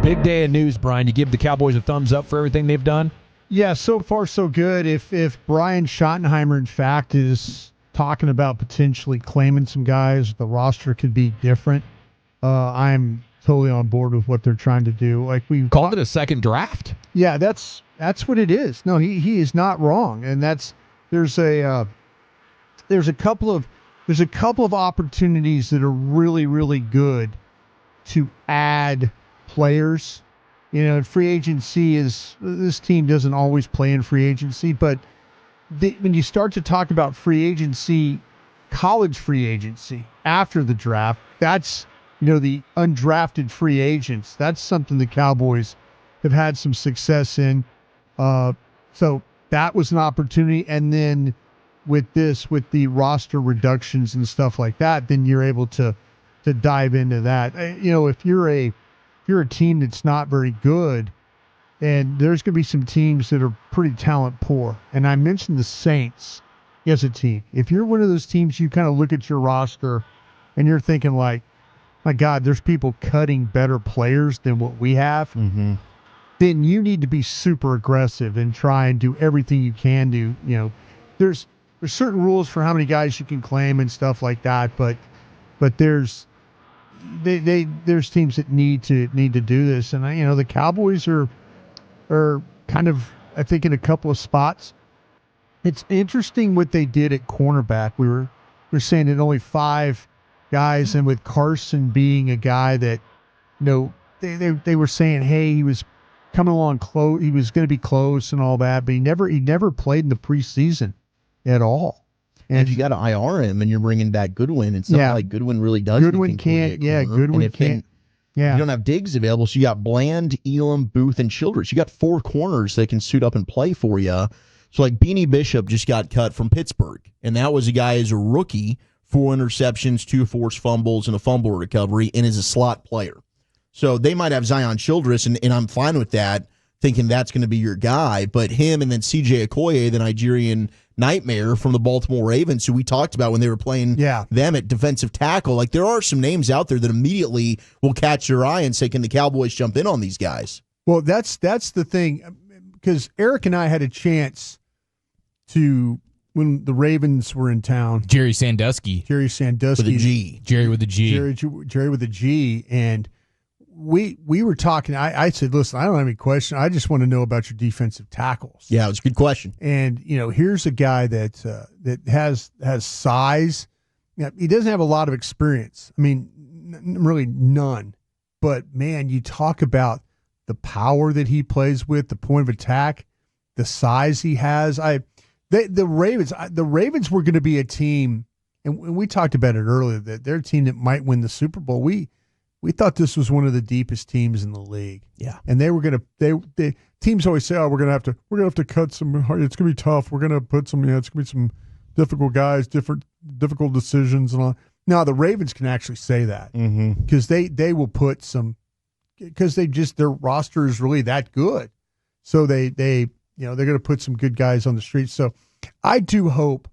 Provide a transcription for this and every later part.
Big day of news, Brian. You give the Cowboys a thumbs up for everything they've done? Yeah, so far so good. If Brian Schottenheimer, in fact, is talking about potentially claiming some guys, the roster could be different. I'm totally on board with what they're trying to do. Like we Called it a second draft. Yeah, that's what it is. No, he is not wrong, and there's a couple of opportunities that are really, really good to add players. Free agency this team doesn't always play in free agency, but when you start to talk about free agency, college free agency after the draft, that's the undrafted free agents. That's something the Cowboys have had some success in. So that was an opportunity, and then with the roster reductions and stuff like that, then you're able to dive into that. If you're a team that's not very good, and there's going to be some teams that are pretty talent poor, and I mentioned the Saints as a team. If you're one of those teams, you kind of look at your roster and you're thinking like, my God, there's people cutting better players than what we have. Mm-hmm. Then you need to be super aggressive and try and do everything you can do. There's certain rules for how many guys you can claim and stuff like that, but there's teams that need to do this, and the Cowboys are kind of, I think, in a couple of spots. It's interesting what they did at cornerback. We were saying that only 5 guys, and with Carson being a guy that they were saying, hey, he was coming along close, he was going to be close and all that, but he never played in the preseason at all. And if you got to IR him and you're bringing back Goodwin, it's not like Goodwin really does. Goodwin can't. Yeah, Goodwin can't. Yeah. You don't have Diggs available, so you got Bland, Elam, Booth, and Childress. You got 4 corners that can suit up and play for you. So like Beanie Bishop just got cut from Pittsburgh, and that was a guy as a rookie, 4 interceptions, 2 forced fumbles, and a fumble recovery, and is a slot player. So they might have Zion Childress, and I'm fine with that, thinking that's going to be your guy. But him and then C.J. Okoye, the Nigerian nightmare from the Baltimore Ravens, who we talked about when they were playing them at defensive tackle. Like, there are some names out there that immediately will catch your eye and say, can the Cowboys jump in on these guys? Well, that's the thing, because Eric and I had a chance to, when the Ravens were in town. Jerry Sandusky. With a G. Jerry with a G. Jerry with a G. And we were talking. I said, listen, I don't have any question. I just want to know about your defensive tackles. Yeah, it was a good question. And, here's a guy that has size. He doesn't have a lot of experience. I mean, really none. But, man, you talk about the power that he plays with, the point of attack, the size he has. The Ravens were going to be a team, and we talked about it earlier, that they're a team that might win the Super Bowl. We thought this was one of the deepest teams in the league. Yeah. And they were going to they teams always say, "Oh, we're going to have to cut some, it's going to be tough. We're going to put some, it's going to be some difficult guys, difficult decisions and all." Now, the Ravens can actually say that because they will put some, because their roster is really that good. So they're going to put some good guys on the street. So I do hope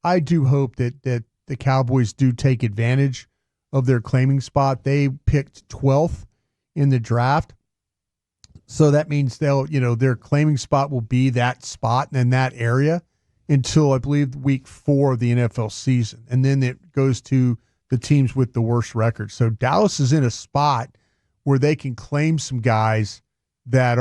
that the Cowboys do take advantage of their claiming spot. They picked 12th in the draft. So that means their claiming spot will be that spot in that area until, I believe, week 4 of the NFL season. And then it goes to the teams with the worst record. So Dallas is in a spot where they can claim some guys that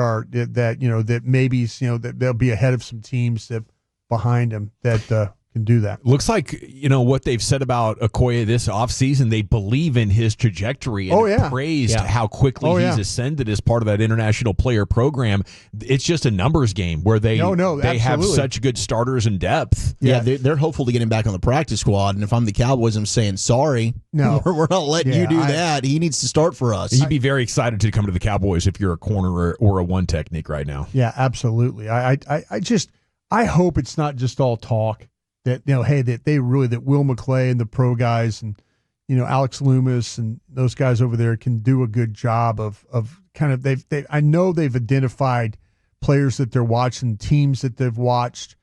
maybe, that they'll be ahead of some teams that behind them that can do that. Looks like, what they've said about Okoye this offseason, they believe in his trajectory and praised how quickly he's ascended as part of that international player program. It's just a numbers game where they have such good starters and depth. Yeah, they're hopeful to get him back on the practice squad. And if I'm the Cowboys, I'm saying, sorry, no, we're not letting you do that. He needs to start for us. You'd be very excited to come to the Cowboys if you're a corner or a one technique right now. Yeah, absolutely. I hope it's not just all talk. That that Will McClay and the pro guys and Alex Loomis and those guys over there can do a good job of kind of I know they've identified players that they're watching, teams that they've watched,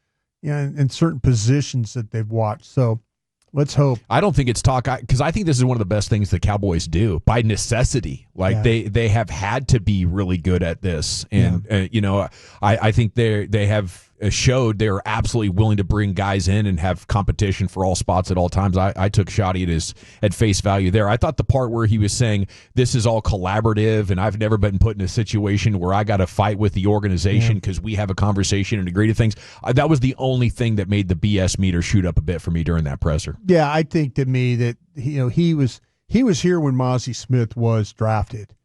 and certain positions that they've watched. So Let's hope. I don't think it's talk, because I think this is one of the best things the Cowboys do by necessity. Like they have had to be really good at this, and I think they have showed they're absolutely willing to bring guys in and have competition for all spots at all times. I took Shotty at face value there. I thought the part where he was saying this is all collaborative, and I've never been put in a situation where I got to fight with the organization because we have a conversation and agree to things. That was the only thing that made the BS meter shoot up a bit for me during that presser. Yeah, I think to me that he was here when Mazi Smith was drafted,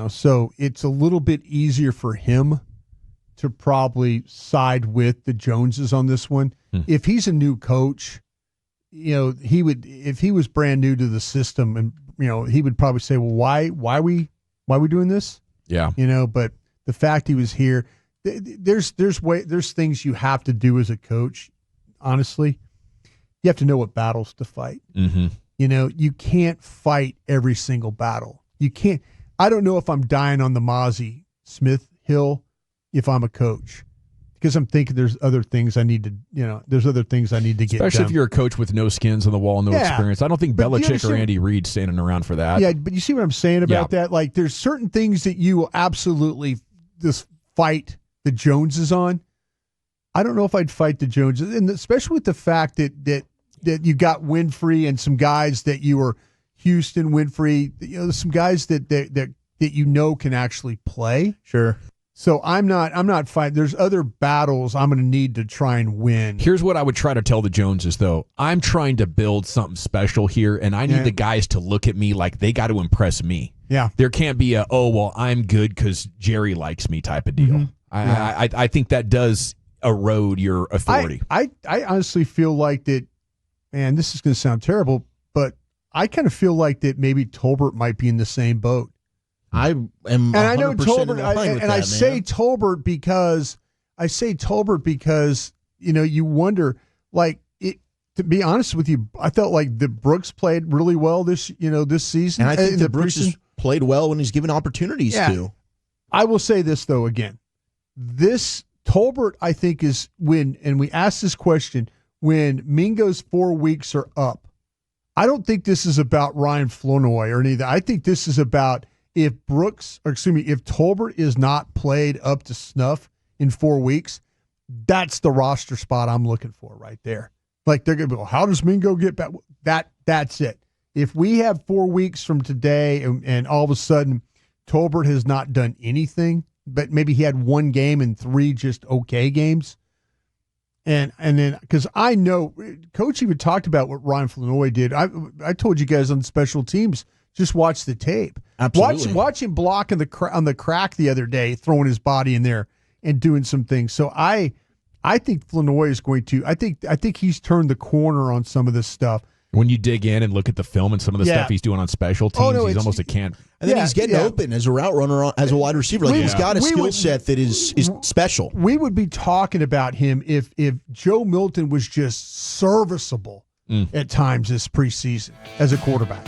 so it's a little bit easier for him to probably side with the Joneses on this one. If he's a new coach, he would, if he was brand new to the system, and he would probably say, well, why are we doing this? Yeah. But the fact he was here, there's things you have to do as a coach. Honestly, you have to know what battles to fight. Mm-hmm. You can't fight every single battle. You can't. I don't know if I'm dying on the Mazi Smith hill if I'm a coach, because I'm thinking there's other things I need to, get Especially done. if you're a coach with no skins on the wall, no experience. I don't think Belichick or Andy Reid standing around for that. Yeah, but you see what I'm saying about that? Like, there's certain things that you will absolutely just fight the Joneses on. I don't know if I'd fight the Joneses, and especially with the fact that you got Winfrey and some guys that you were Houston Winfrey, some guys that can actually play. Sure. So I'm not fighting. There's other battles I'm going to need to try and win. Here's what I would try to tell the Joneses, though. I'm trying to build something special here, and I need the guys to look at me like they got to impress me. Yeah. There can't be I'm good because Jerry likes me type of deal. Mm-hmm. I think that does erode your authority. I honestly feel like that, man, this is going to sound terrible, but I kind of feel like that maybe Tolbert might be in the same boat. I am, and I know Tolbert, I say Tolbert because you wonder, like, to be honest with you, I felt like the Brooks played really well this season, and I think that Brooks has played well when he's given opportunities to. I will say this though, again, this Tolbert I think is and we asked this question when Mingo's 4 weeks are up. I don't think this is about Ryan Flournoy or anything. I think this is about if Tolbert is not played up to snuff in 4 weeks, that's the roster spot I'm looking for right there. Like, they're going to be, well, how does Mingo get back? That's it. If we have 4 weeks from today and all of a sudden Tolbert has not done anything, but maybe he had one game and 3 just okay games. And then, because I know Coach even talked about what Ryan Flournoy did. I told you guys on special teams, just watch the tape. Absolutely. Watch him block on the crack the other day, throwing his body in there and doing some things. So I think Flournoy is going to. I think he's turned the corner on some of this stuff. When you dig in and look at the film and some of the stuff he's doing on special teams, he's almost a can't. And then he's getting open as a route runner, as a wide receiver. Like, he's got a skill set that is special. We would be talking about him if Joe Milton was just serviceable at times this preseason as a quarterback.